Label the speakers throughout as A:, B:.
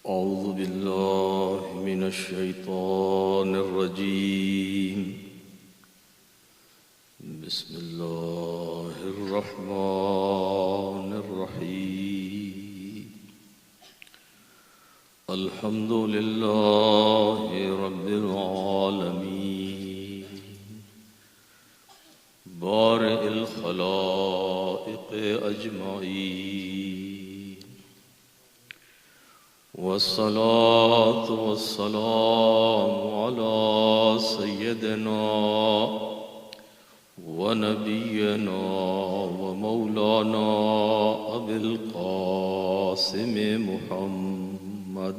A: أعوذ بالله من الشيطان الرجيم. بسم الله الرحمن الرحيم. الحمد لله رب العالمين بارئ الخلائق أجمعين، والصلاة والسلام على سيدنا ونبينا ومولانا أبي القاسم محمد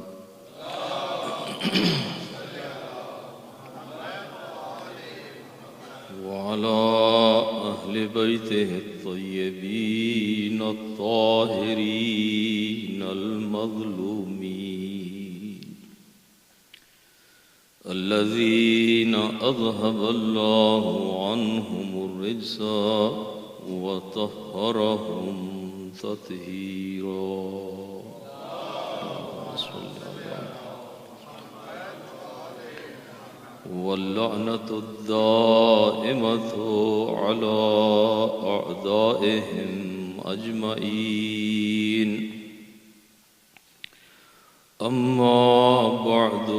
A: وعلى أهل بيته الطيبين الطاهرين المظلومين الذين أذهب الله عنهم الرجس وطهرهم تطهيرا. واللعنة الدائمة على أعدائهم أجمعين. أما بعد،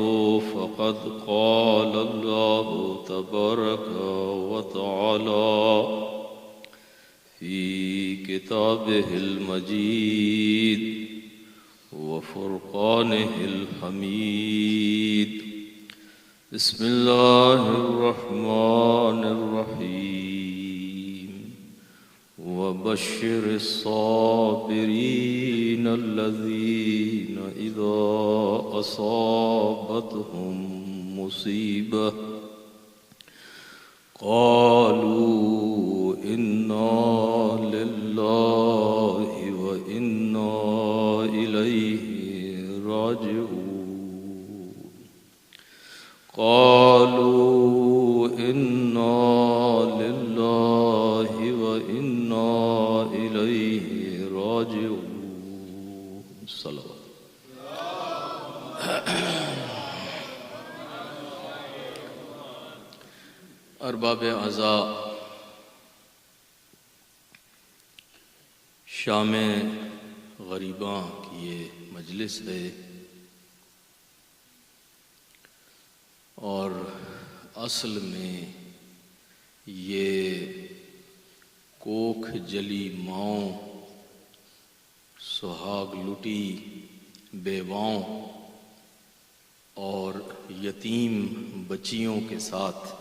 A: فقد قال الله تبارك وتعالى في كتابه المجيد وفرقانه الحميد. بسم الله الرحمن الرحيم. وبشر الصابرين الذين إذا أصابتهم مصيبة قالوا إنا لله وإنا إليه راجعون. قالوا إنا لله وإنا إليه راجعون. صلوات. ارباب اعضاء، شام غریباں کی یہ مجلس ہے اور اصل میں یہ کوکھ جلی ماؤں، سہاگ لٹی بیواؤں اور یتیم بچیوں کے ساتھ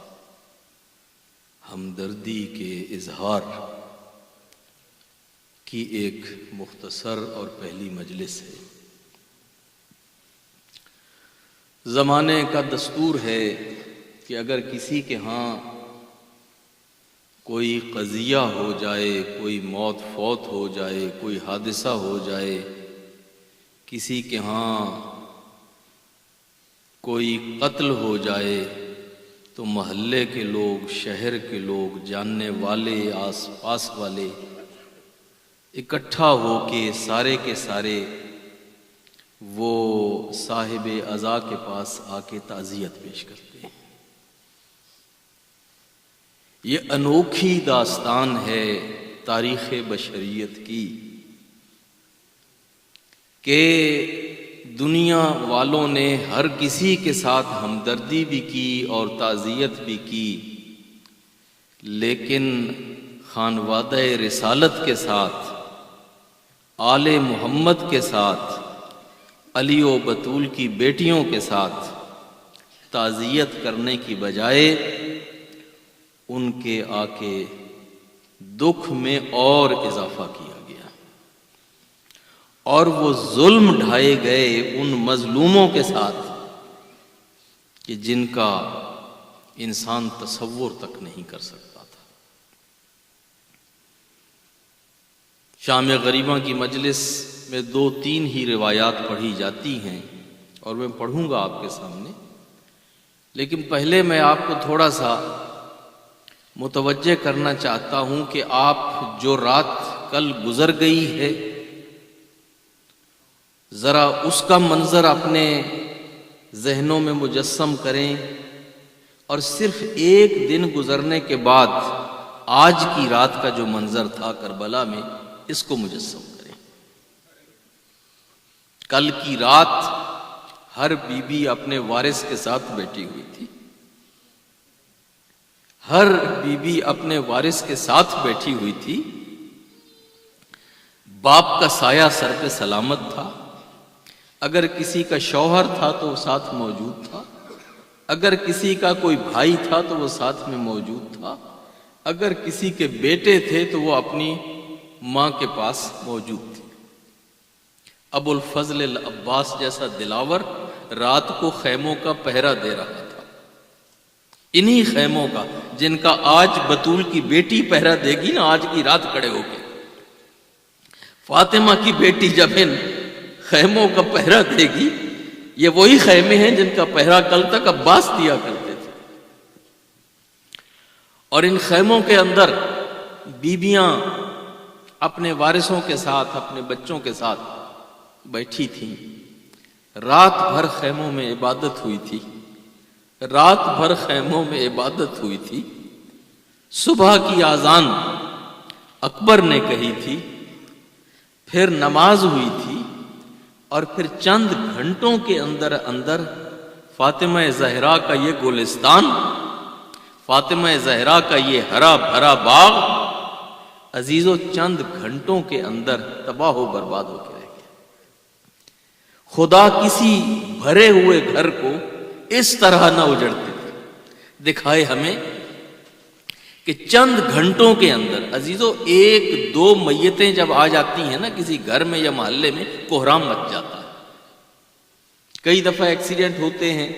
A: ہمدردی کے اظہار کی ایک مختصر اور پہلی مجلس ہے۔ زمانے کا دستور ہے کہ اگر کسی کے ہاں کوئی قضیہ ہو جائے، کوئی موت فوت ہو جائے، کوئی حادثہ ہو جائے، کسی کے ہاں کوئی قتل ہو جائے، تو محلے کے لوگ، شہر کے لوگ، جاننے والے، آس پاس والے اکٹھا ہو کے سارے کے سارے وہ صاحب عزا کے پاس آ کے تعزیت پیش کرتے ہیں۔ یہ انوکھی داستان ہے تاریخ بشریت کی کہ دنیا والوں نے ہر کسی کے ساتھ ہمدردی بھی کی اور تعزیت بھی کی، لیکن خانوادہ رسالت کے ساتھ، آل محمد کے ساتھ، علی و بطول کی بیٹیوں کے ساتھ تعزیت کرنے کی بجائے ان کے آ کے دکھ میں اور اضافہ کیا گیا اور وہ ظلم ڈھائے گئے ان مظلوموں کے ساتھ کہ جن کا انسان تصور تک نہیں کر سکتا تھا۔ شام غریباں کی مجلس میں 2-3 ہی روایات پڑھی جاتی ہیں اور میں پڑھوں گا آپ کے سامنے، لیکن پہلے میں آپ کو تھوڑا سا متوجہ کرنا چاہتا ہوں کہ آپ جو رات کل گزر گئی ہے ذرا اس کا منظر اپنے ذہنوں میں مجسم کریں، اور صرف ایک دن گزرنے کے بعد آج کی رات کا جو منظر تھا کربلا میں، اس کو مجسم کریں۔ کل کی رات ہر بی بی اپنے وارث کے ساتھ بیٹھی ہوئی تھی، ہر بی بی اپنے وارث کے ساتھ بیٹھی ہوئی تھی۔ باپ کا سایہ سر پہ سلامت تھا، اگر کسی کا شوہر تھا تو وہ ساتھ موجود تھا، اگر کسی کا کوئی بھائی تھا تو وہ ساتھ میں موجود تھا، اگر کسی کے بیٹے تھے تو وہ اپنی ماں کے پاس موجود تھے۔ ابو الفضل العباس جیسا دلاور رات کو خیموں کا پہرا دے رہا تھا، انہی خیموں کا جن کا آج بطول کی بیٹی پہرا دے گی نا، آج کی رات کھڑے ہو کے فاطمہ کی بیٹی جب ان خیموں کا پہرا دے گی، یہ وہی خیمے ہیں جن کا پہرا کل تک عباس دیا کرتے تھے۔ اور ان خیموں کے اندر بیویاں اپنے وارثوں کے ساتھ، اپنے بچوں کے ساتھ بیٹھی تھیں۔ رات بھر خیموں میں عبادت ہوئی تھی، رات بھر خیموں میں عبادت ہوئی تھی۔ صبح کی اذان اکبر نے کہی تھی، پھر نماز ہوئی تھی، اور پھر چند گھنٹوں کے اندر اندر فاطمہ زہرا کا یہ گلستان، فاطمہ زہرا کا یہ ہرا بھرا باغ عزیزو چند گھنٹوں کے اندر تباہ و برباد ہو کے رہ گیا۔ خدا کسی بھرے ہوئے گھر کو اس طرح نہ اجڑتے تھے، دکھائے ہمیں کہ چند گھنٹوں کے اندر عزیزو ایک دو میتیں جب آ جاتی ہیں نا کسی گھر میں یا محلے میں، کوہرام مچ جاتا ہے۔ کئی دفعہ ایکسیڈنٹ ہوتے ہیں،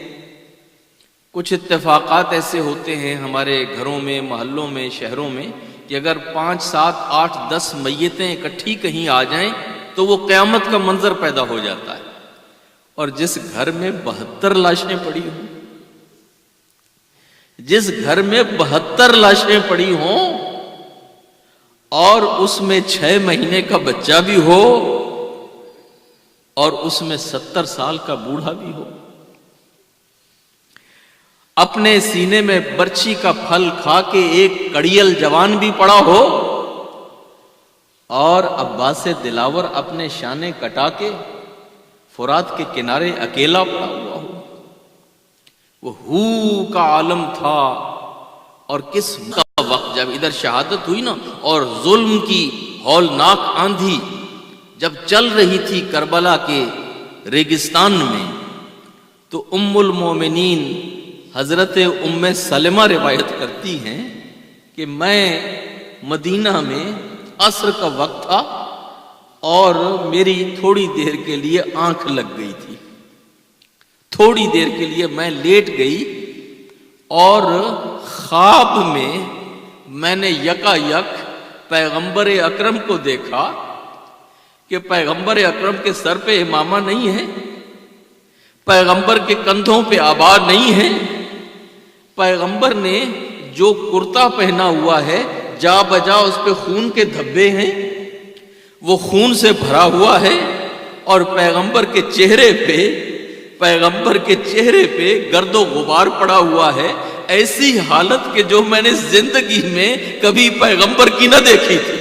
A: کچھ اتفاقات ایسے ہوتے ہیں ہمارے گھروں میں، محلوں میں، شہروں میں، کہ اگر 5 7 8 10 میتیں اکٹھی کہیں آ جائیں تو وہ قیامت کا منظر پیدا ہو جاتا ہے۔ اور جس گھر میں 72 لاشیں پڑی ہوں، جس گھر میں 72 لاشیں پڑی ہوں اور اس میں 6 مہینے کا بچہ بھی ہو اور اس میں 70 سال کا بوڑھا بھی ہو، اپنے سینے میں برچھی کا پھل کھا کے ایک کڑیل جوان بھی پڑا ہو، اور عباس دلاور اپنے شانے کٹا کے فرات کے کنارے اکیلا پڑا ہوا ہو۔ وہ ہو کا عالم تھا، اور کس کا وقت جب ادھر شہادت ہوئی نا، اور ظلم کی ہولناک آندھی جب چل رہی تھی کربلا کے ریگستان میں، تو ام المومنین حضرت ام سلمہ روایت کرتی ہیں کہ میں مدینہ میں عصر کا وقت تھا اور میری تھوڑی دیر کے لیے آنکھ لگ گئی تھی، تھوڑی دیر کے لیے میں لیٹ گئی، اور خواب میں نے یکا یک پیغمبر اکرم کو دیکھا کہ پیغمبر اکرم کے سر پہ امامہ نہیں ہے، پیغمبر کے کندھوں پہ آبا نہیں ہے، پیغمبر نے جو کرتا پہنا ہوا ہے جا بجا اس پہ خون کے دھبے ہیں، وہ خون سے بھرا ہوا ہے، اور پیغمبر کے چہرے پہ گرد و غبار پڑا ہوا ہے، ایسی حالت کہ جو میں نے زندگی میں کبھی پیغمبر کی نہ دیکھی تھی۔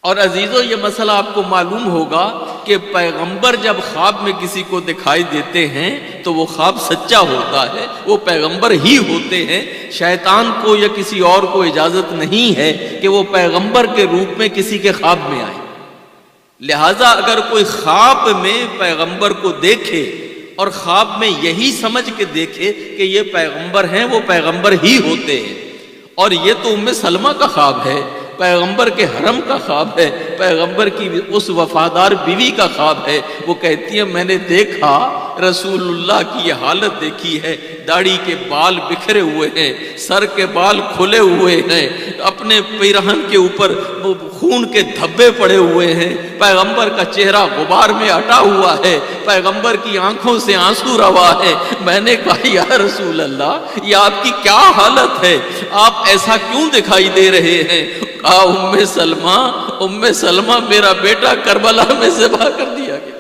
A: اور عزیزو یہ مسئلہ آپ کو معلوم ہوگا کہ پیغمبر جب خواب میں کسی کو دکھائی دیتے ہیں تو وہ خواب سچا ہوتا ہے، وہ پیغمبر ہی ہوتے ہیں۔ شیطان کو یا کسی اور کو اجازت نہیں ہے کہ وہ پیغمبر کے روپ میں کسی کے خواب میں آئے۔ لہٰذا اگر کوئی خواب میں پیغمبر کو دیکھے اور خواب میں یہی سمجھ کے دیکھے کہ یہ پیغمبر ہیں، وہ پیغمبر ہی ہوتے ہیں۔ اور یہ تو ام سلمہ کا خواب ہے، پیغمبر کے حرم کا خواب ہے، پیغمبر کی اس وفادار بیوی کا خواب ہے۔ وہ کہتی ہے میں نے دیکھا، رسول اللہ کی یہ حالت دیکھی ہے، داڑھی کے بال بکھرے ہوئے ہیں، سر کے بال کھلے ہوئے ہیں، اپنے پیرہن کے اوپر خون کے دھبے پڑے ہوئے ہیں، پیغمبر کا چہرہ غبار میں اٹا ہوا ہے، پیغمبر کی آنکھوں سے آنسو روا ہے۔ میں نے کہا یا رسول اللہ، یہ آپ کی کیا حالت ہے؟ آپ ایسا کیوں دکھائی دے رہے ہیں؟ کہا ام سلمہ میرا بیٹا کربلا میں ذبح کر دیا گیا۔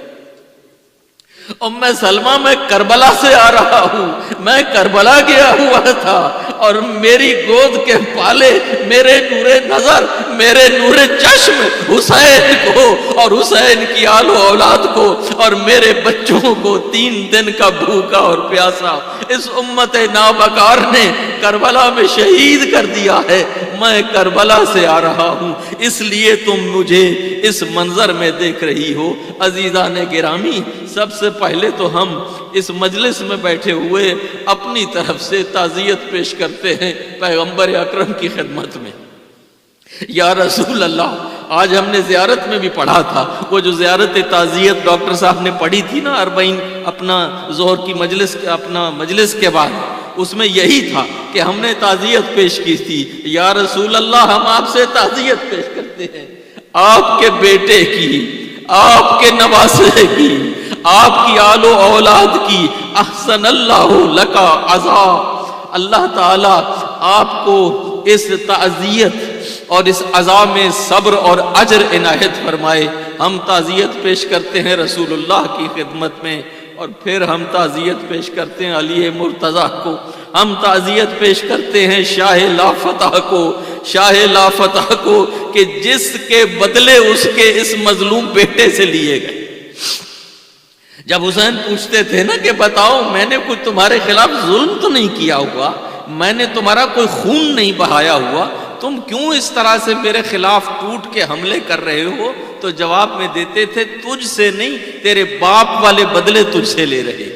A: ام سلمہ میں کربلا سے آ رہا ہوں، میں کربلا گیا ہوا تھا اور میری گود کے پالے میرے نور نظر، میرے نور چشم حسین کو اور حسین کی آل و اولاد کو اور میرے بچوں کو 3 دن کا بھوکا اور پیاسا اس امت نابکار نے کربلا میں شہید کر دیا ہے۔ میں کربلا سے آ رہا ہوں، اس لیے تم مجھے اس منظر میں دیکھ رہی ہو۔ عزیزان گرامی، سب سے پہلے تو ہم اس مجلس میں بیٹھے ہوئے اپنی طرف سے تعزیت پیش کرتے ہیں پیغمبر اکرم کی خدمت میں۔ یا رسول اللہ، آج ہم نے زیارت میں بھی پڑھا تھا، وہ جو زیارت تعزیت ڈاکٹر صاحب نے پڑھی تھی نا 40 اپنا ظہر کی مجلس کے بعد، اس میں یہی تھا کہ ہم نے تعزیت پیش کی تھی۔ یا رسول اللہ، ہم آپ سے تعزیت پیش کرتے ہیں آپ کے بیٹے کی، آپ کے نواسے کی، آپ کی آل و اولاد کی۔ احسن اللہ لکا عزا، اللہ تعالیٰ آپ کو اس تعزیت اور اس عزا میں صبر اور اجر عنایت فرمائے۔ ہم تعزیت پیش کرتے ہیں رسول اللہ کی خدمت میں، اور پھر ہم تعزیت پیش کرتے ہیں علی مرتضیٰ کو، ہم تعزیت پیش کرتے ہیں شاہ لافتح کو، شاہ لافتح کو کہ جس کے بدلے اس کے اس مظلوم بیٹے سے لیے گئے۔ جب حسین پوچھتے تھے نا کہ بتاؤ، میں نے کچھ تمہارے خلاف ظلم تو نہیں کیا ہوا، میں نے تمہارا کوئی خون نہیں بہایا ہوا، تم کیوں اس طرح سے میرے خلاف ٹوٹ کے حملے کر رہے ہو؟ تو جواب میں دیتے تھے تجھ سے نہیں، تیرے باپ والے بدلے تجھ سے لے رہے۔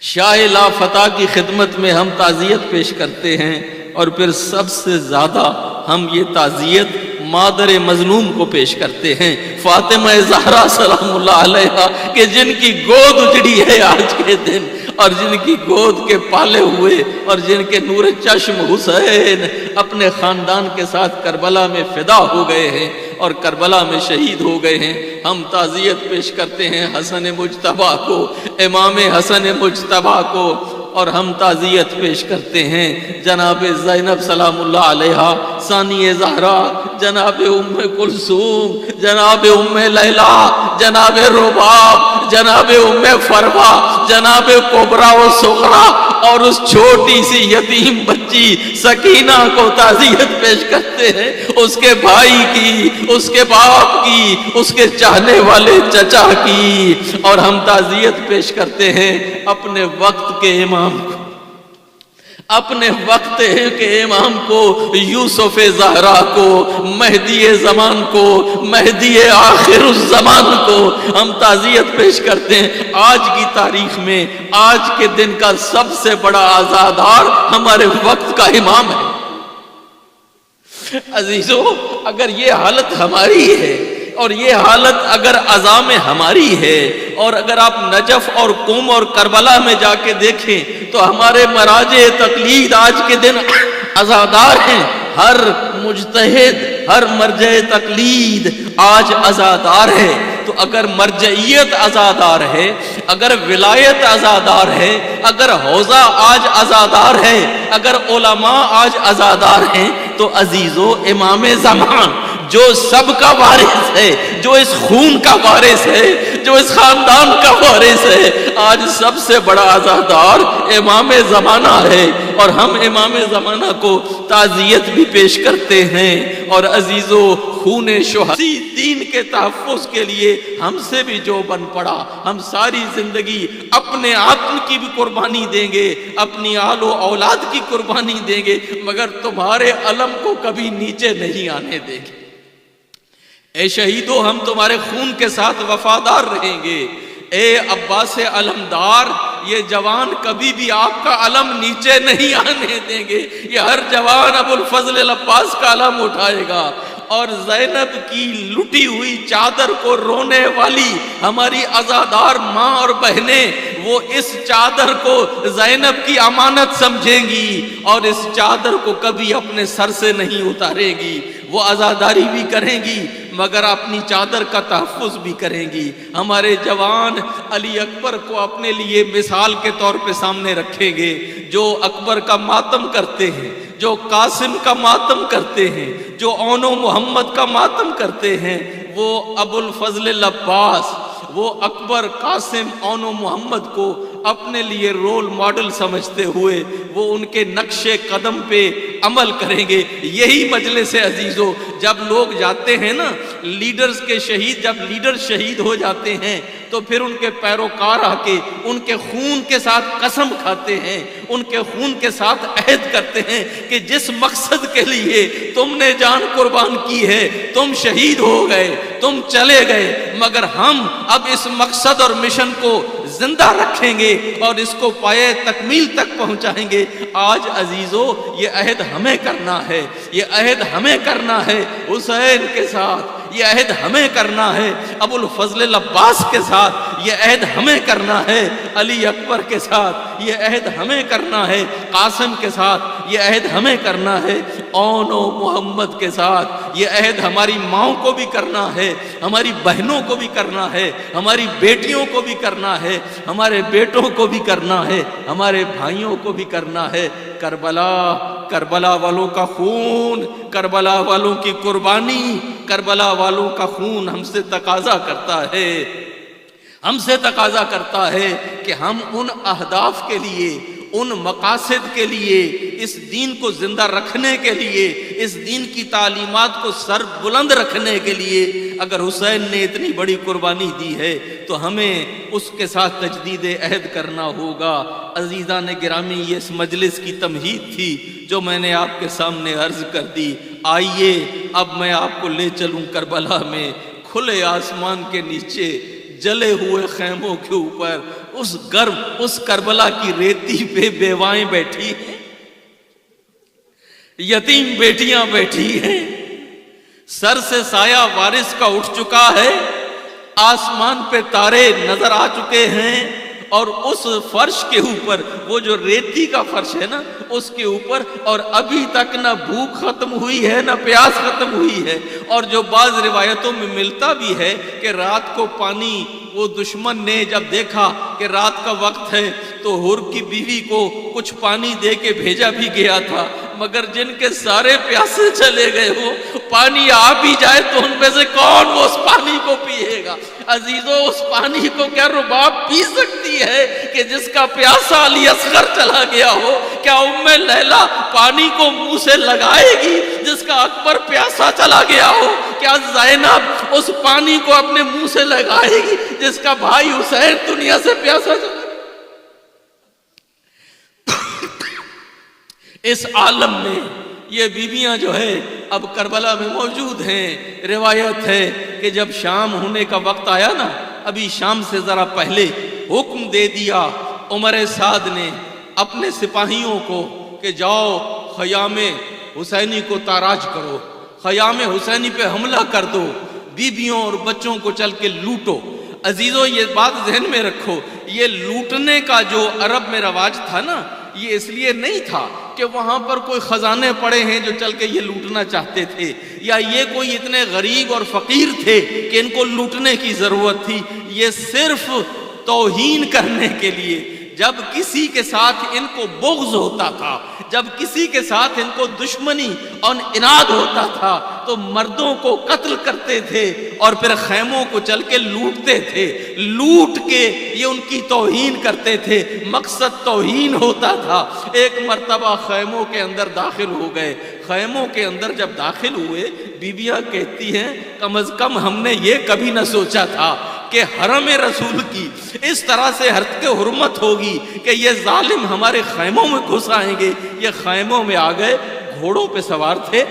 A: شاہ لافتح کی خدمت میں ہم تعزیت پیش کرتے ہیں، اور پھر سب سے زیادہ ہم یہ تعزیت مادر مظلوم کو پیش کرتے ہیں، فاطمہ زہرا سلام اللہ علیہا، کہ جن کی گود اجڑی ہے آج کے دن، اور جن کی گود کے پالے ہوئے اور جن کے نور چشم حسین اپنے خاندان کے ساتھ کربلا میں فدا ہو گئے ہیں اور کربلا میں شہید ہو گئے ہیں۔ ہم تعزیت پیش کرتے ہیں حسن مجتبیٰ کو، امام حسن مجتبیٰ کو، اور ہم تعزیت پیش کرتے ہیں جناب زینب سلام اللہ علیہا، ثانی زہرا، جناب ام کلثوم، جناب ام لیلا، جناب رباب، جناب ام فروا، جناب کبریٰ و صغریٰ، اور اس چھوٹی سی یتیم بچی سکینہ کو تعزیت پیش کرتے ہیں، اس کے بھائی کی، اس کے باپ کی، اس کے چاہنے والے چچا کی۔ اور ہم تعزیت پیش کرتے ہیں اپنے وقت کے امام کو، اپنے وقت کے امام کو، یوسف زہرا کو، مہدی زمان کو، مہدی آخر الزمان کو ہم تعزیت پیش کرتے ہیں۔ آج کی تاریخ میں آج کے دن کا سب سے بڑا عزادار ہمارے وقت کا امام ہے۔ عزیزو، اگر یہ حالت ہماری ہے اور یہ حالت اگر عزا میں ہماری ہے، اور اگر آپ نجف اور قم اور کربلا میں جا کے دیکھیں تو ہمارے مراجع تقلید آج کے دن عزادار ہیں۔ ہر مجتہد، ہر مرجع تقلید آج عزادار ہے۔ تو اگر مرجعیت عزادار ہے، اگر ولایت عزادار ہے، اگر حوزہ آج عزادار ہے، اگر علماء آج عزادار ہیں، تو عزیزو امام زمان جو سب کا وارث ہے، جو اس خون کا وارث ہے، جو اس خاندان کا وارث ہے، آج سب سے بڑا عزادار امام زمانہ ہے، اور ہم امام زمانہ کو تعزیت بھی پیش کرتے ہیں۔ اور عزیزو، خون شہداء دین کے تحفظ کے لیے ہم سے بھی جو بن پڑا، ہم ساری زندگی اپنے عقل کی بھی قربانی دیں گے، اپنی آل و اولاد کی قربانی دیں گے، مگر تمہارے علم کو کبھی نیچے نہیں آنے دیں گے۔ اے شہیدو، ہم تمہارے خون کے ساتھ وفادار رہیں گے۔ اے عباس علمدار، یہ جوان کبھی بھی آپ کا علم نیچے نہیں آنے دیں گے، یہ ہر جوان ابو الفضل العباس کا علم اٹھائے گا۔ اور زینب کی لٹی ہوئی چادر کو رونے والی ہماری عزادار ماں اور بہنیں، وہ اس چادر کو زینب کی امانت سمجھیں گی اور اس چادر کو کبھی اپنے سر سے نہیں اتارے گی، وہ عزاداری بھی کریں گی، مگر اپنی چادر کا تحفظ بھی کریں گی۔ ہمارے جوان علی اکبر کو اپنے لیے مثال کے طور پہ سامنے رکھیں گے، جو اکبر کا ماتم کرتے ہیں، جو قاسم کا ماتم کرتے ہیں، جو اون و محمد کا ماتم کرتے ہیں، وہ ابو الفضل العباس، وہ اکبر، قاسم، اون و محمد کو اپنے لیے رول ماڈل سمجھتے ہوئے وہ ان کے نقش قدم پہ عمل کریں گے۔ یہی مجلس عزیزو، جب لوگ جاتے ہیں نا لیڈرز کے شہید، جب لیڈر شہید ہو جاتے ہیں تو پھر ان کے پیروکار آ کے ان کے خون کے ساتھ قسم کھاتے ہیں، ان کے خون کے ساتھ عہد کرتے ہیں کہ جس مقصد کے لیے تم نے جان قربان کی ہے، تم شہید ہو گئے، تم چلے گئے، مگر ہم اب اس مقصد اور مشن کو زندہ رکھیں گے اور اس کو پائے تکمیل تک پہنچائیں گے۔ آج عزیزو یہ عہد ہمیں کرنا ہے، یہ عہد ہمیں کرنا ہے حسین کے ساتھ، یہ عہد ہمیں کرنا ہے ابو الفضل العباس کے ساتھ، یہ عہد ہمیں کرنا ہے علی اکبر کے ساتھ، یہ عہد ہمیں کرنا ہے قاسم کے ساتھ، یہ عہد ہمیں کرنا ہے اون و محمد کے ساتھ، یہ عہد ہماری ماؤں کو بھی کرنا ہے، ہماری بہنوں کو بھی کرنا ہے، ہماری بیٹیوں کو بھی کرنا ہے، ہمارے بیٹوں کو بھی کرنا ہے، ہمارے بھائیوں کو بھی کرنا ہے۔ کربلا والوں کا خون، کربلا والوں کی قربانی، کربلا والوں کا خون ہم سے تقاضا کرتا ہے، ہم سے تقاضا کرتا ہے کہ ہم ان اہداف کے لیے، ان مقاصد کے لیے، اس دین کو زندہ رکھنے کے لیے، اس دین کی تعلیمات کو سر بلند رکھنے کے لیے اگر حسین نے اتنی بڑی قربانی دی ہے تو ہمیں اس کے ساتھ تجدید عہد کرنا ہوگا۔ عزیزان گرامی، یہ اس مجلس کی تمہید تھی جو میں نے آپ کے سامنے عرض کر دی۔ آئیے اب میں آپ کو لے چلوں کربلا میں، کھلے آسمان کے نیچے، جلے ہوئے خیموں کے اوپر، اس کربلا کی ریتی پہ بیوائیں بیٹھی ہیں، یتیم بیٹیاں بیٹھی ہیں، سر سے سایہ وارث کا اٹھ چکا ہے، آسمان پہ تارے نظر آ چکے ہیں، اور اس فرش کے اوپر، وہ جو ریتی کا فرش ہے نا، اس کے اوپر، اور ابھی تک نہ بھوک ختم ہوئی ہے نہ پیاس ختم ہوئی ہے۔ اور جو بعض روایتوں میں ملتا بھی ہے کہ رات کو پانی، وہ دشمن نے جب دیکھا کہ رات کا وقت ہے تو حر کی بیوی کو کچھ پانی دے کے بھیجا بھی گیا تھا، مگر جن کے سارے پیاسے چلے گئے ہو، پانی آ بھی جائے تو ان میں سے کون وہ اس پانی کو پیے گا؟ عزیزو، اس پانی کو کیا رباب پی سکتی ہے کہ جس کا پیاسا علی اصغر چلا گیا ہو؟ کیا ام لیلا پانی کو منہ سے لگائے گی جس کا اکبر پیاسا چلا گیا ہو؟ کیا زینب اس پانی کو اپنے منہ سے لگائے گی جس کا بھائی حسین دنیا سے پیاسا چلا؟ اس عالم میں یہ بیویاں جو ہے اب کربلا میں موجود ہیں۔ روایت ہے کہ جب شام ہونے کا وقت آیا نا، ابھی شام سے ذرا پہلے حکم دے دیا عمر سعد نے اپنے سپاہیوں کو کہ جاؤ خیام حسینی کو تاراج کرو، خیام حسینی پہ حملہ کر دو، بیویوں اور بچوں کو چل کے لوٹو۔ عزیزو، یہ بات ذہن میں رکھو، یہ لوٹنے کا جو عرب میں رواج تھا نا، یہ اس لیے نہیں تھا کہ وہاں پر کوئی خزانے پڑے ہیں جو چل کے یہ لوٹنا چاہتے تھے، یا یہ کوئی اتنے غریب اور فقیر تھے کہ ان کو لوٹنے کی ضرورت تھی۔ یہ صرف توہین کرنے کے لیے، جب کسی کے ساتھ ان کو بغض ہوتا تھا، جب کسی کے ساتھ ان کو دشمنی اور اناد ہوتا تھا تو مردوں کو قتل کرتے تھے اور پھر خیموں کو چل کے لوٹتے تھے، لوٹ کے یہ ان کی توہین کرتے تھے، مقصد توہین ہوتا تھا۔ ایک مرتبہ خیموں کے اندر داخل ہو گئے، خیموں کے اندر جب داخل ہوئے، بیویاں کہتی ہیں کم از کم ہم نے یہ کبھی نہ سوچا تھا کہ حرم رسول کی اس طرح سے حرکت حرمت ہوگی کہ یہ ظالم ہمارے خیموں میں گھس آئیں گے۔ یہ خیموں میں آ گئے، گھوڑوں پہ سوار تھے،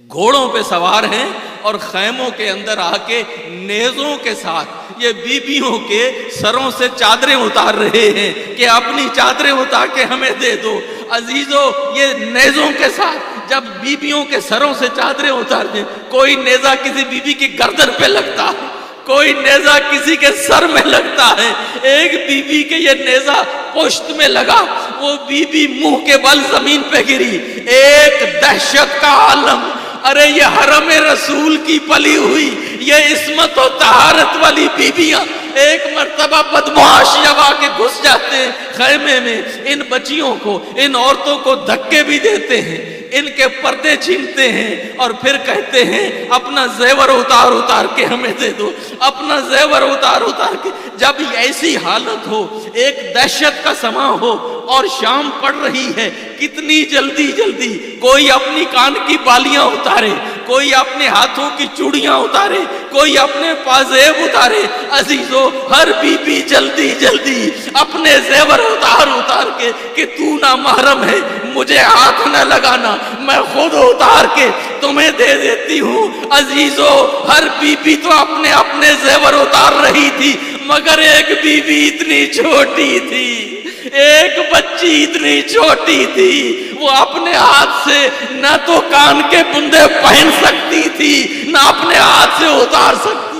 A: گھوڑوں پہ سوار ہیں، اور خیموں کے اندر آ کے نیزوں کے ساتھ یہ بیویوں کے سروں سے چادریں اتار رہے ہیں کہ اپنی چادریں اتار کے ہمیں دے دو۔ عزیزو، یہ نیزوں کے ساتھ جب بیویوں کے سروں سے چادریں اتار دیں، کوئی نیزہ کسی بیوی کی گردن پہ لگتا ہے، کوئی نیزہ کسی کے سر میں لگتا ہے، ایک بیوی کے یہ نیزہ پشت میں لگا، وہ بیوی منہ کے بل زمین پہ گری، ایک دہشت کا عالم ارے یہ حرم رسول کی پلی ہوئی یہ عصمت و طہارت والی بیویاں ایک مرتبہ بدمعاش جب آ کے گھس جاتے ہیں خیمے میں، ان بچیوں کو، ان عورتوں کو دھکے بھی دیتے ہیں، ان کے پردے چھینتے ہیں اور پھر کہتے ہیں اپنا زیور اتار اتار کے ہمیں دے دو، اپنا زیور اتار اتار کے۔ جب ایسی حالت ہو، ایک دہشت کا سما ہو اور شام پڑ رہی ہے، کتنی جلدی جلدی کوئی اپنی کان کی بالیاں اتارے، کوئی اپنے ہاتھوں کی چوڑیاں اتارے، کوئی اپنے پازیب اتارے۔ عزیزو، ہر بی بی جلدی جلدی اپنے زیور اتار اتار کے کہ تو نہ محرم ہے، مجھے ہاتھ نہ لگانا، میں خود اتار کے تمہیں دے دیتی ہوں۔ عزیزو، ہر بی بی تو اپنے اپنے زیور اتار رہی تھی، مگر ایک بی بی اتنی چھوٹی تھی، ایک بچی اتنی چھوٹی تھی، وہ اپنے ہاتھ سے نہ تو کان کے بندے پہن سکتی تھی نہ اپنے ہاتھ سے اتار سکتی تھی۔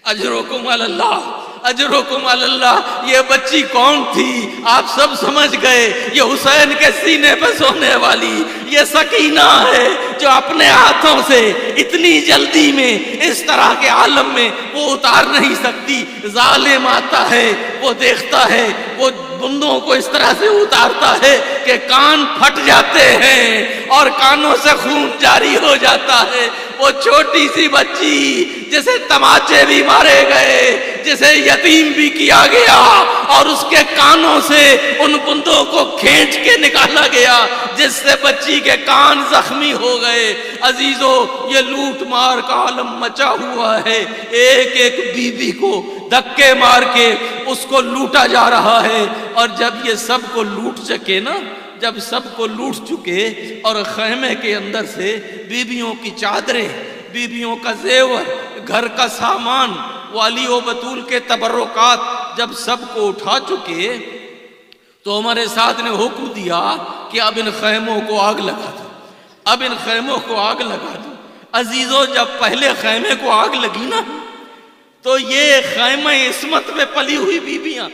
A: اجرکم علی اللہ، اجرکم علی اللہ۔ یہ بچی کون تھی؟ آپ سب سمجھ گئے، یہ حسین کے سینے پہ سونے والی یہ سکینہ ہے جو اپنے ہاتھوں سے اتنی جلدی میں اس طرح کے عالم میں وہ اتار نہیں سکتی۔ ظالم آتا ہے، وہ دیکھتا ہے، وہ بندوں کو اس طرح سے اتارتا ہے کہ کان پھٹ جاتے ہیں اور کانوں سے خون جاری ہو جاتا ہے۔ وہ چھوٹی سی بچی جسے تماچے بھی مارے گئے، جسے یتیم بھی کیا گیا اور اس کے کانوں سے ان بندوں کو کھینچ کے نکالا گیا، جس سے بچی کے کان زخمی ہو گئے۔ عزیزو، یہ لوٹ مار کا عالم مچا ہوا ہے، ایک ایک بی بی کو دھکے مار کے اس کو لوٹا جا رہا ہے۔ اور جب یہ سب کو لوٹ چکے نا، جب سب کو لوٹ چکے اور خیمے کے اندر سے بیویوں کی چادریں، بیویوں کا زیور، گھر کا سامان، والی و بطول کے تبرکات جب سب کو اٹھا چکے تو ہمارے ساتھ نے حکم دیا کہ اب ان خیموں کو آگ لگا دو، اب ان خیموں کو آگ لگا دو۔ عزیزو، جب پہلے خیمے کو آگ لگی نا تو یہ خیمہ عصمت میں پلی ہوئی بیویاں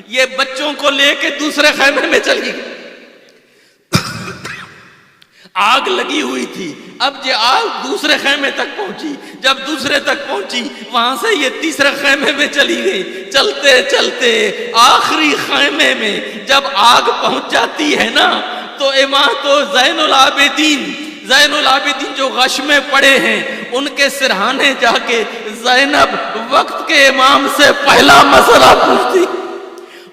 A: یہ بچوں کو لے کے دوسرے خیمے میں چلی گئی۔ آگ لگی ہوئی تھی، اب یہ آگ دوسرے خیمے تک پہنچی، جب دوسرے تک پہنچی وہاں سے یہ تیسرے خیمے میں چلی گئی۔ چلتے چلتے آخری خیمے میں جب آگ پہنچ جاتی ہے نا تو امام تو زین العابدین جو غش میں پڑے ہیں ان کے سرہانے جا کے زینب وقت کے امام سے پہلا مسئلہ پوچھتی،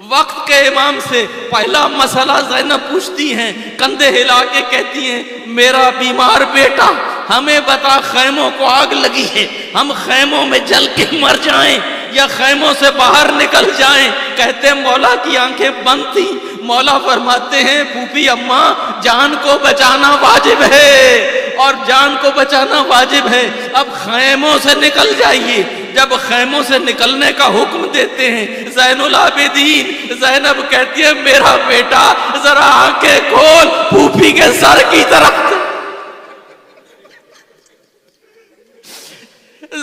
A: وقت کے امام سے پہلا مسئلہ زینب پوچھتی ہیں، کندھے ہلا کے کہتی ہیں میرا بیمار بیٹا ہمیں بتا، خیموں کو آگ لگی ہے، ہم خیموں میں جل کے مر جائیں یا خیموں سے باہر نکل جائیں؟ کہتے ہیں مولا کی آنکھیں بند تھیں، مولا فرماتے ہیں پھوپھی اماں جان کو بچانا واجب ہے اور جان کو بچانا واجب ہے، اب خیموں سے نکل جائیے۔ جب خیموں سے نکلنے کا حکم دیتے ہیں زین العابدین، زینب کہتی ہے میرا بیٹا ذرا آنکھیں کھول، پھوپھی کے سر کی طرف۔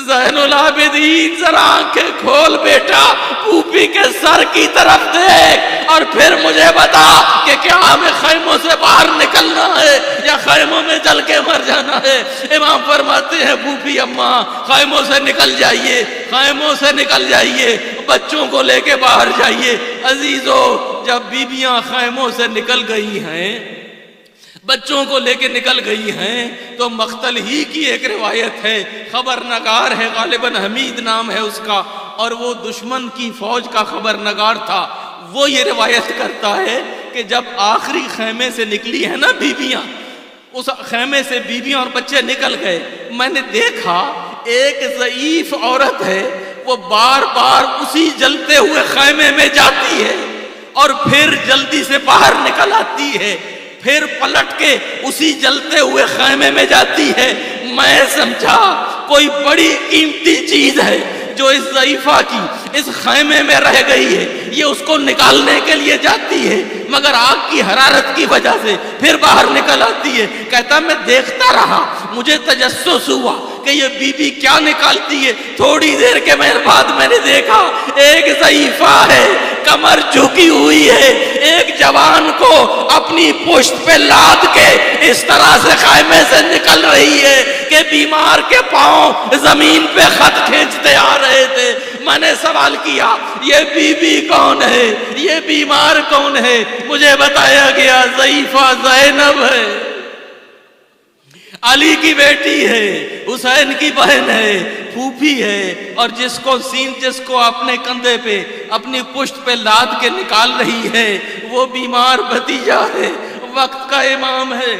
A: زین العابدین ذرا آنکھیں کھول بیٹا، پھوپھی کے سر کی طرف دیکھ اور پھر مجھے بتا کہ کیا ہمیں خیموں سے باہر نکلنا ہے یا خیموں میں جل کے مر جانا ہے؟ امام فرماتے ہیں پھوپھی اماں خیموں سے نکل جائیے، خیموں سے نکل جائیے، بچوں کو لے کے باہر جائیے۔ عزیزو، جب بیویاں خیموں سے نکل گئی ہیں، بچوں کو لے کے نکل گئی ہیں تو مقتل ہی کی ایک روایت ہے، خبر نگار ہے، غالباً حمید نام ہے اس کا، اور وہ دشمن کی فوج کا خبر نگار تھا۔ وہ یہ روایت کرتا ہے کہ جب آخری خیمے سے نکلی ہے نا بیویاں، اس خیمے سے بیویاں اور بچے نکل گئے، میں نے دیکھا ایک ضعیف عورت ہے، وہ بار بار اسی جلتے ہوئے خیمے میں جاتی ہے اور پھر جلدی سے باہر نکل آتی ہے، پھر پلٹ کے اسی جلتے ہوئے خیمے میں جاتی ہے۔ میں سمجھا کوئی بڑی قیمتی چیز ہے جو اس ضعیفہ کی اس خیمے میں رہ گئی ہے، یہ اس کو نکالنے کے لیے جاتی ہے مگر آگ کی حرارت کی وجہ سے پھر باہر نکل آتی ہے۔ کہتا میں دیکھتا رہا، مجھے تجسس ہوا کہ یہ بیوی کیا نکالتی ہے۔ تھوڑی دیر کے بعد میں نے دیکھا ایک ضعیفہ ہے، کمر جھکی ہوئی ہے، ایک جوان کو اپنی پشت پہ لاد کے اس طرح سے خیمے سے نکل رہی ہے کہ بیمار کے پاؤں زمین پہ خط کھینچتے آ رہے تھے۔ میں نے سوال کیا یہ بی بی کون ہے، یہ بیمار کون ہے؟ مجھے بتایا گیا ضعیفہ زینب ہے، علی کی بیٹی ہے، حسین کی بہن ہے، پھوپھی ہے، اور جس کو اپنے کندھے پہ اپنی پشت پہ لاد کے نکال رہی ہے وہ بیمار بھتیجا ہے، وقت کا امام ہے،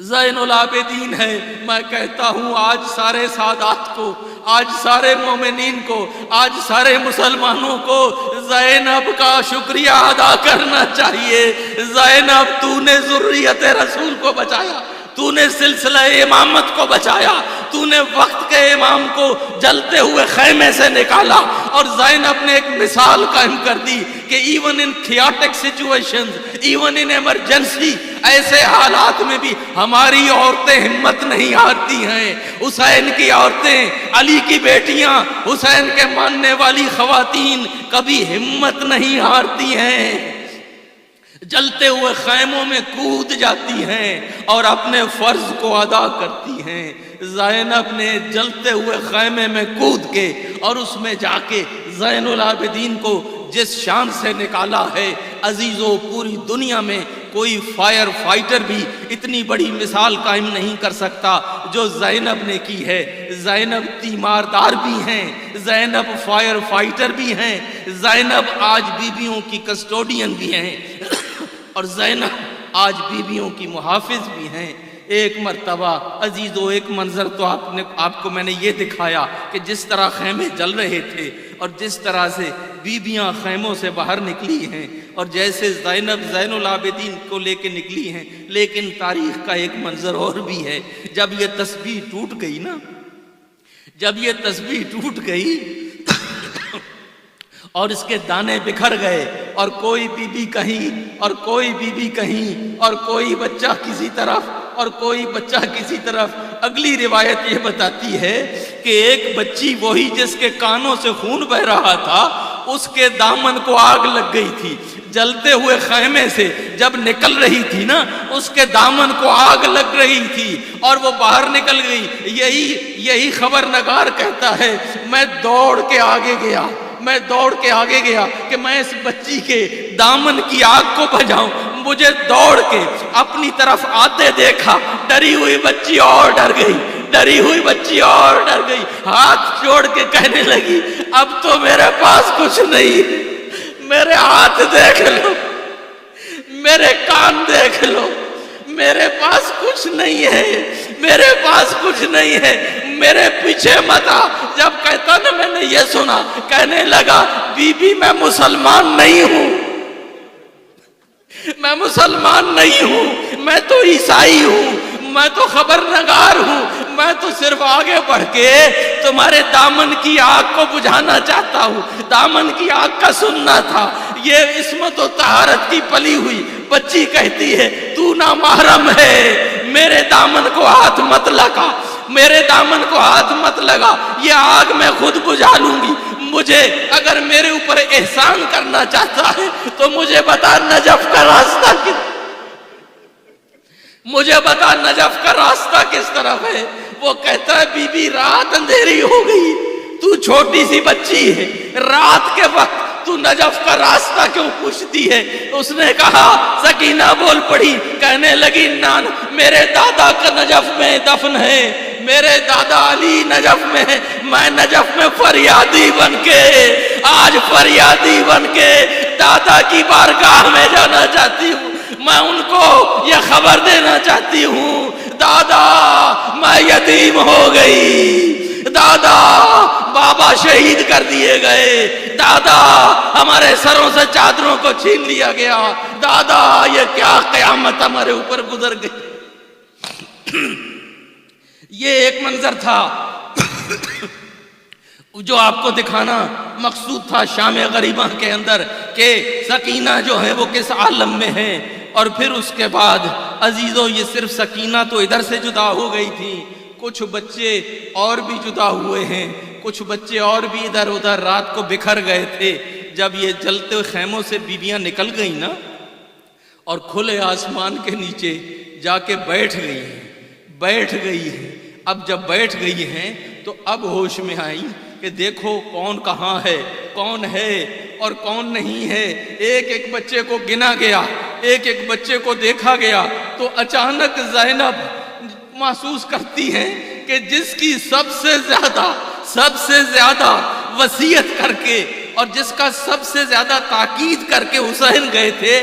A: زین العابدین ہے۔ میں کہتا ہوں آج سارے سادات کو، آج سارے مومنین کو، آج سارے مسلمانوں کو زینب کا شکریہ ادا کرنا چاہیے۔ زینب تو نے ذریت رسول کو بچایا، تو نے سلسلہ امامت کو بچایا، تو نے وقت کے امام کو جلتے ہوئے خیمے سے نکالا، اور زینب نے ایک مثال قائم کر دی کہ even in chaotic situations، even in emergency, ایسے حالات میں بھی ہماری عورتیں ہمت نہیں ہارتی ہیں۔ حسین کی عورتیں، علی کی بیٹیاں، حسین کے ماننے والی خواتین کبھی ہمت نہیں ہارتی ہیں، جلتے ہوئے خیموں میں کود جاتی ہیں اور اپنے فرض کو ادا کرتی ہیں۔ زینب نے جلتے ہوئے خیمے میں کود کے اور اس میں جا کے زین العابدین کو جس شان سے نکالا ہے، عزیزو پوری دنیا میں کوئی فائر فائٹر بھی اتنی بڑی مثال قائم نہیں کر سکتا جو زینب نے کی ہے۔ زینب تیماردار بھی ہیں، زینب فائر فائٹر بھی ہیں، زینب آج بیویوں کی کسٹوڈین بھی ہیں، اور زینب آج بیویوں کی محافظ بھی ہیں۔ ایک مرتبہ عزیزو ایک منظر تو آپ کو میں نے یہ دکھایا کہ جس طرح خیمے جل رہے تھے اور جس طرح سے بیویاں خیموں سے باہر نکلی ہیں، اور جیسے زینب زین العابدین کو لے کے نکلی ہیں، لیکن تاریخ کا ایک منظر اور بھی ہے۔ جب یہ تسبیح ٹوٹ گئی نا، جب یہ تسبیح ٹوٹ گئی اور اس کے دانے بکھر گئے، اور کوئی بی بی کہیں اور کوئی بی بی کہیں، اور کوئی بچہ کسی طرف اور کوئی بچہ کسی طرف، اگلی روایت یہ بتاتی ہے کہ ایک بچی وہی جس کے کانوں سے خون بہ رہا تھا، اس کے دامن کو آگ لگ گئی تھی، جلتے ہوئے خیمے سے جب نکل رہی تھی نا، اس کے دامن کو آگ لگ رہی تھی اور وہ باہر نکل گئی۔ یہی خبر نگار کہتا ہے میں دوڑ کے آگے گیا کہ میں اس بچی کے دامن کی آگ کو بجھاؤں۔ مجھے دوڑ کے اپنی طرف آتے دیکھا، ڈری ہوئی بچی اور ڈر گئی، ہاتھ جوڑ کے کہنے لگی اب تو میرے پاس کچھ نہیں، میرے ہاتھ دیکھ لو، میرے کان دیکھ لو، میرے پاس کچھ نہیں ہے، میرے پیچھے مت آ۔ جب کہتا نا میں نے یہ سنا، کہنے لگا بی بی میں مسلمان نہیں ہوں، میں تو عیسائی ہوں، میں تو خبرنگار ہوں، میں تو صرف آگے بڑھ کے تمہارے دامن کی آگ کو بجھانا چاہتا ہوں، دامن کی آگ کا سننا تھا۔ یہ عصمت و طہارت کی پلی ہوئی بچی کہتی ہے تو نامحرم ہے، میرے دامن کو ہاتھ مت لگا، یہ آگ میں خود بجھا لوں گی۔ مجھے اگر میرے اوپر احسان کرنا چاہتا ہے تو مجھے بتا نجف کا راستہ کس طرف ہے۔ وہ کہتا ہے بی بی رات اندھیری ہو گئی، تو چھوٹی سی بچی ہے، رات کے وقت تو نجف کا راستہ کیوں پوچھتی ہے؟ اس نے کہا، سکینہ بول پڑی، کہنے لگی نان میرے دادا کا نجف میں دفن ہے، میرے دادا علی نجف میں ہے، میں نجف میں فریادی بن کے دادا کی بارگاہ میں جانا چاہتی ہوں، میں ان کو یہ خبر دینا چاہتی ہوں دادا میں یتیم ہو گئی، دادا بابا شہید کر دیے گئے، دادا ہمارے سروں سے چادروں کو چھین لیا گیا، دادا یہ کیا قیامت ہمارے اوپر گزر گئی۔ یہ ایک منظر تھا جو آپ کو دکھانا مقصود تھا شام غریبہ کے اندر کہ سکینہ جو ہے وہ کس عالم میں ہے۔ اور پھر اس کے بعد عزیزو یہ صرف سکینہ تو ادھر سے جدا ہو گئی تھی، کچھ بچے اور بھی جدا ہوئے ہیں، کچھ بچے اور بھی ادھر ادھر رات کو بکھر گئے تھے۔ جب یہ جلتے ہوئے خیموں سے بیویاں نکل گئیں نا اور کھلے آسمان کے نیچے جا کے بیٹھ گئی ہیں۔ اب جب بیٹھ گئی ہیں تو اب ہوش میں آئی کہ دیکھو کون کہاں ہے، کون ہے اور کون نہیں ہے۔ ایک ایک بچے کو گنا گیا، ایک ایک بچے کو دیکھا گیا، تو اچانک زینب محسوس کرتی ہیں کہ جس کی سب سے زیادہ وصیت کر کے اور جس کا سب سے زیادہ تاکید کر کے حسین گئے تھے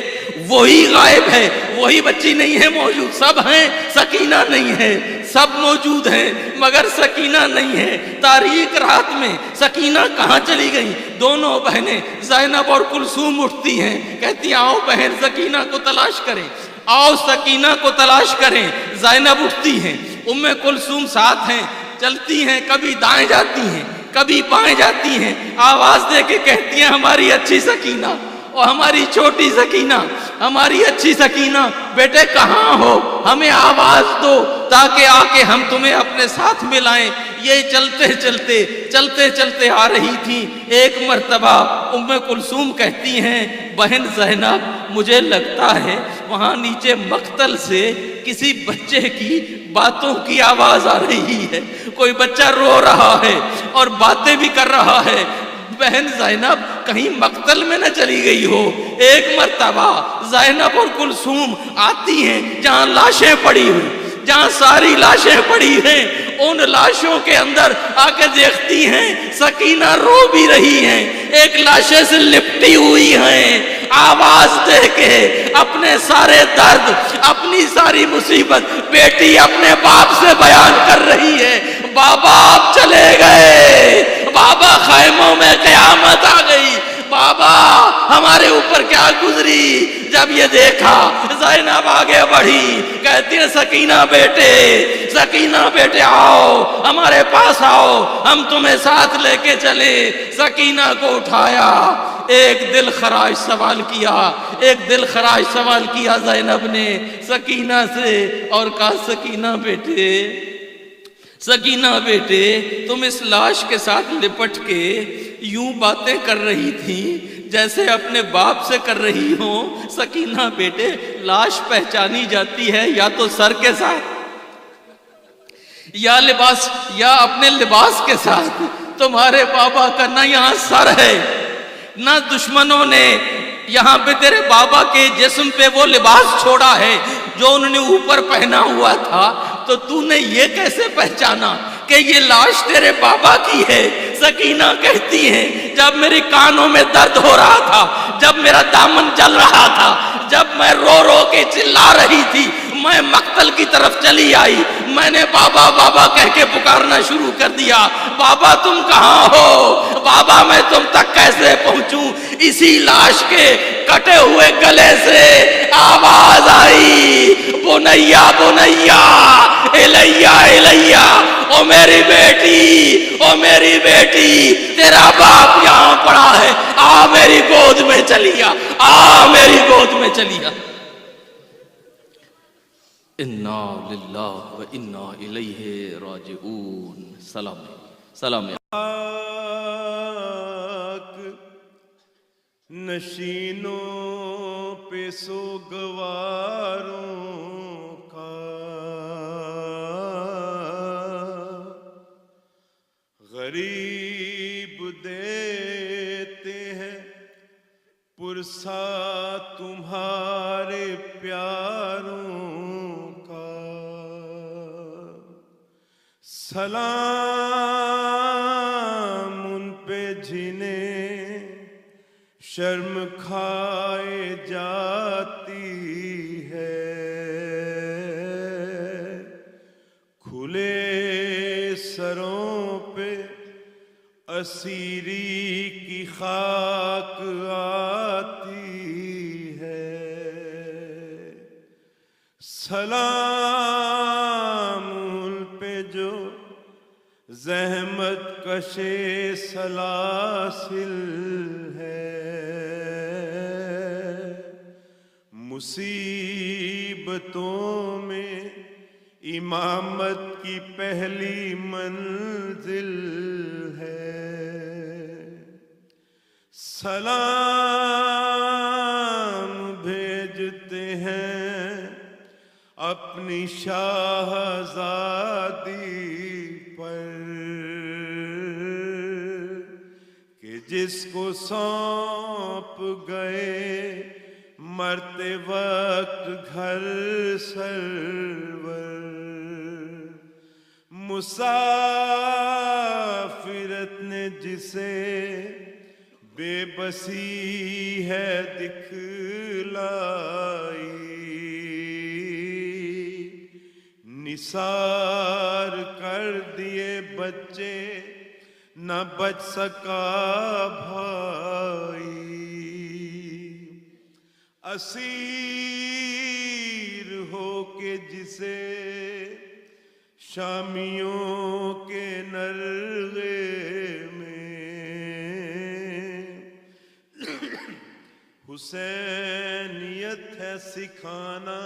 A: وہی غائب ہے، وہی بچی نہیں ہے موجود۔ سب ہیں، سکینہ نہیں ہے، سب موجود ہیں مگر سکینہ نہیں ہے۔ تاریک رات میں سکینہ کہاں چلی گئی؟ دونوں بہنیں زینب اور کلثوم اٹھتی ہیں، کہتی ہیں آؤ بہن سکینہ کو تلاش کریں، آؤ سکینہ کو تلاش کریں۔ زینب اٹھتی ہیں، ام کلثوم ساتھ ہیں، چلتی ہیں، کبھی دائیں جاتی ہیں کبھی بائیں جاتی ہیں، آواز دے کے کہتی ہیں ہماری اچھی سکینہ اور ہماری چھوٹی سکینہ، ہماری اچھی سکینہ، بیٹے کہاں ہو؟ ہمیں آواز دو تاکہ آ کے ہم تمہیں اپنے ساتھ ملائیں۔ یہ چلتے چلتے آ رہی تھی۔ ایک مرتبہ ام کلثوم کہتی ہیں بہن زینب مجھے لگتا ہے وہاں نیچے مقتل سے کسی بچے کی باتوں کی آواز آ رہی ہے، کوئی بچہ رو رہا ہے اور باتیں بھی کر رہا ہے۔ بہن زینب کہیں مقتل میں نہ چلی گئی ہو۔ ایک مرتبہ زینب اور کلثوم آتی ہیں جہاں لاشیں پڑی ہوئی، جہاں ساری لاشیں پڑی ہیں، ان لاشوں کے اندر آ کے دیکھتی ہیں سکینہ رو بھی رہی ہیں، ایک لاشیں سے لپٹی ہوئی ہیں، آواز دے کے اپنے سارے درد، اپنی ساری مصیبت بیٹی اپنے باپ سے بیان کر رہی ہے۔ بابا آپ چلے گئے، بابا خیموں میں قیامت آ گئی، بابا ہمارے اوپر کیا گزری۔ جب یہ دیکھا زینب آگے بڑھی، کہتی ہے سکینہ بیٹے آؤ ہمارے پاس آؤ، ہم تمہیں ساتھ لے کے چلے۔ سکینہ کو اٹھایا، ایک دل خراش سوال کیا زینب نے سکینہ سے اور کہا سکینہ بیٹے تم اس لاش کے ساتھ لپٹ کے یوں باتیں کر رہی تھی جیسے اپنے باپ سے کر رہی ہو۔ سکینہ بیٹے لاش پہچانی جاتی ہے یا تو سر کے ساتھ یا اپنے لباس کے ساتھ۔ تمہارے بابا کا نہ یہاں سر ہے، نہ دشمنوں نے یہاں پہ تیرے بابا کے جسم پہ وہ لباس چھوڑا ہے جو انہوں نے اوپر پہنا ہوا تھا، تو تو نے یہ کیسے پہچانا کہ یہ لاش تیرے بابا کی ہے؟ سکینہ کہتی ہیں جب میرے کانوں میں درد ہو رہا تھا، جب میرا دامن جل رہا تھا، جب میں رو رو کے چلا رہی تھی، میں مقتل کی طرف چلی آئی، میں نے بابا بابا کہہ کے پکارنا شروع کر دیا۔ بابا تم کہاں ہو؟ بابا میں تم تک کیسے پہنچوں؟ اسی لاش کے کٹے ہوئے گلے سے آواز آئی بنیا الیہ، او میری بیٹی تیرا باپ یہاں پڑا ہے، آ میری گود میں چلی آ، انا للہ و انا الیہ راجعون۔ سلام
B: نشینوں پہ سوگواروں کا غریب دیتے ہیں پرسا تمہارے پیاروں کا۔ سلام ان پہ جنہیں شرم کھائے جاتی ہے، کھلے سروں پہ اسیری کی خاک آتی ہے۔ سلام ان پہ جو زحمت کشے سلاسل ہے، مصیبتوں میں امامت کی پہلی منزل ہے، سلام بھیجتے ہیں اپنی شاہزادی پر کہ جس کو سونپ گئے مرتے وقت گھر سرور، مسافرت نے جسے بے بسی ہے دکھلائی، نثار کر دیے بچے نہ بچ سکا بھائی، اسیر ہو کے جسے شامیوں کے نرغے میں حسینیت ہے سکھانا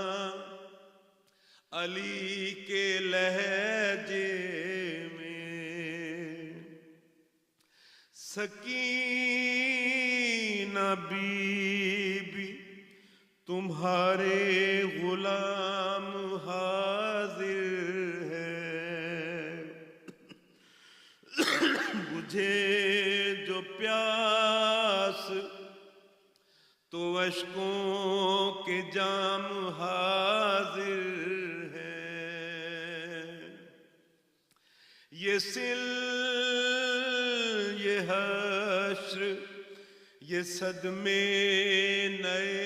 B: علی کے لہجے میں، سکینہ بی بی تمہارے غلام حاضر ہے، بجھے جو پیاس تو اشکوں کے جام حاضر ہے، یہ سل یہ حشر یہ صدمے نئے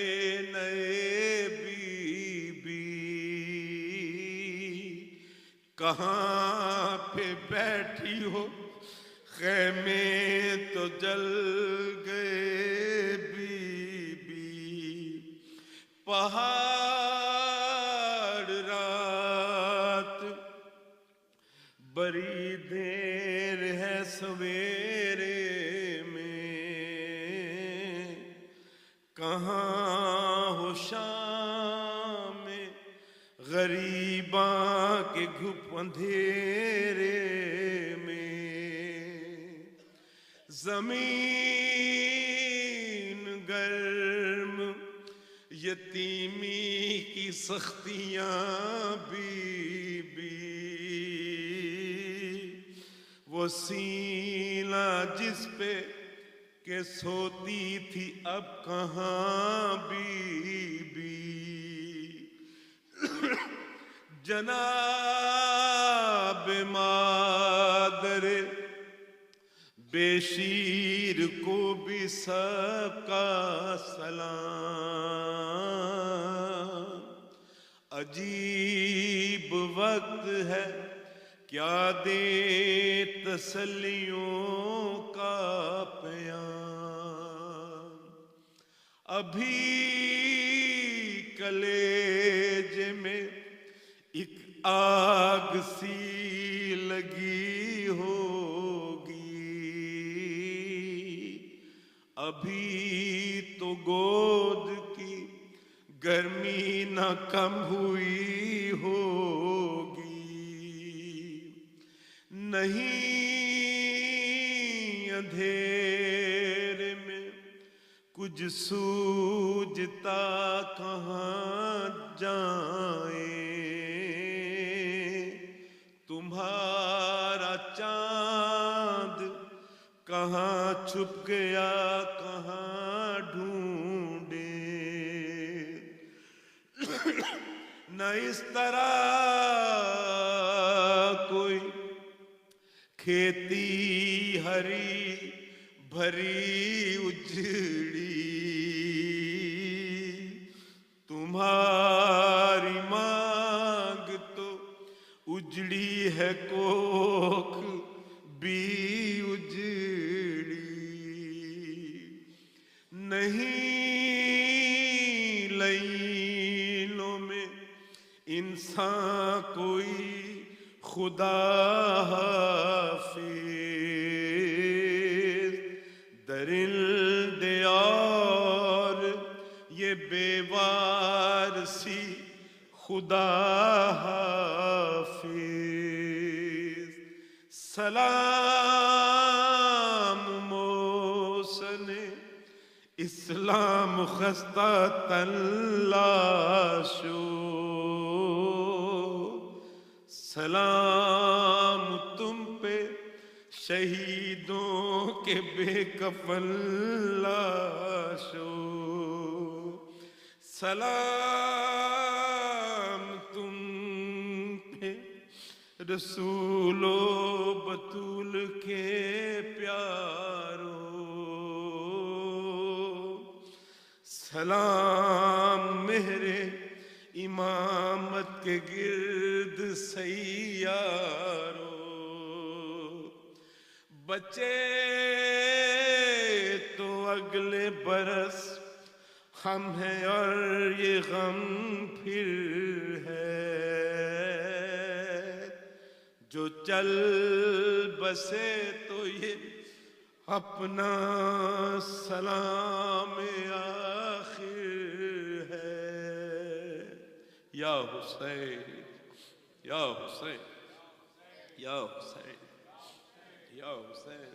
B: نئے بی بی، کہاں پہ بیٹھی ہو خیمے تو جل گئے بی بی، پہاڑ رات بڑی دیر ہے سویرے میں، کہاں ہو شام میں غریباں کے گھپ اندھیرے میں، زمین گرم یتیمی کی سختیاں بی بی، وہ سینہ جس پہ کہ سوتی تھی اب کہاں بی بی، جناب مادر بے شیر کو بھی سب کا سلام، عجیب وقت ہے کیا دے تسلیوں کا پیام، ابھی کلیجے میں ایک آگ سی لگی ہوگی، ابھی تو گود کی گرمی نہ کم ہوئی ہوگی، نہیں اندھیرے میں کچھ سوجھتا کہاں جائیں، تمہارا چاند کہاں چھپ گیا کہاں ڈھونڈیں، نہ اس طرح کوئی کھیتی ہری بھری اجڑی، تمہاری مانگ تو اجڑی ہے کوکھ بھی اجڑی، نہیں لینوں میں انسان کوئی خدا حافظ، درندے اور یہ بے وارسی خدا حافظ، سلام موسن اسلام خستہ تلاشو، سلام تم پہ شہیدوں کے بے کفن لاشو، سلام تم پہ رسول و بطول کے پیارو، سلام میرے امامت کے گرد سیارو، بچے تو اگلے برس ہم ہیں اور یہ غم پھر ہے، جو چل بسے تو یہ اپنا سلام آخر ہے، یا حسین یا حسین یا حسین یا حسین